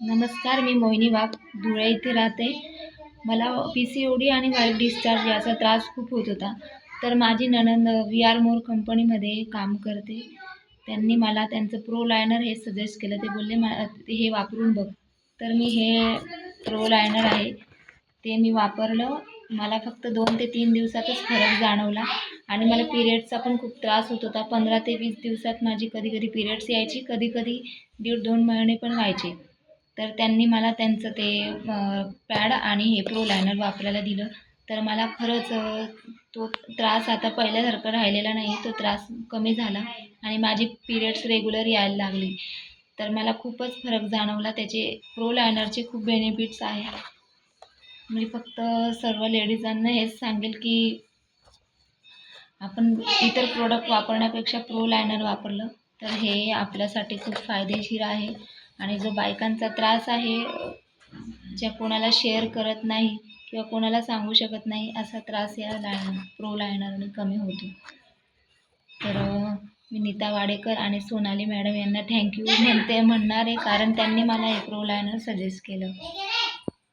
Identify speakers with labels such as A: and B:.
A: नमस्कार, मी मोहिनी वाघ धुळे इथे राहते. मला PCOD आणि व्हाईट डिस्चार्ज याचा त्रास खूप होत होता. तर माझी नणंद VR मोर कंपनीमध्ये काम करते. त्यांनी मला त्यांचं प्रो लायनर हे सजेस्ट केलं. ते बोलले हे वापरून बघ. तर मी हे प्रो लायनर आहे ते मी वापरलं. मला फक्त 2 ते 3 दिवसातच फरक जाणवला आणि मला पिरियड्सचा पण खूप त्रास होत होता. 15 ते 20 दिवसात माझी कधी-कधी पिरियड्स यायची, कधी-कधी 1.5-2 महिने पण व्हायचे. तर त्यांनी मला त्यांचं ते पॅड आणि हे प्रो लायनर वापरायला दिलं. तर मला खरंच तो त्रास आता पहिल्यासारखा राहिलेला नाही. तो त्रास कमी झाला आणि माझी पिरियड्स रेग्युलर यायला लागली. तर मला खूपच फरक जाणवला. त्याचे प्रो लायनरचे खूप बेनिफिट्स आहेत. मी फक्त सर्व लेडीजांना हेच सांगेल की आपण इतर प्रोडक्ट वापरण्यापेक्षा प्रो लायनर वापरलं तर हे आपल्यासाठी खूप फायदेशीर आहे. आणि जो बायकांचा त्रास आहे, ज्या कोणाला शेअर करत नाही किंवा कोणाला सांगू शकत नाही, असा त्रास या प्रो लायनरने कमी होतो. तर मी नीता वाडेकर आणि सोनाली मॅडम यांना थँक्यू म्हणणार आहे, कारण त्यांनी मला हे प्रो लायनर सजेस्ट केलं.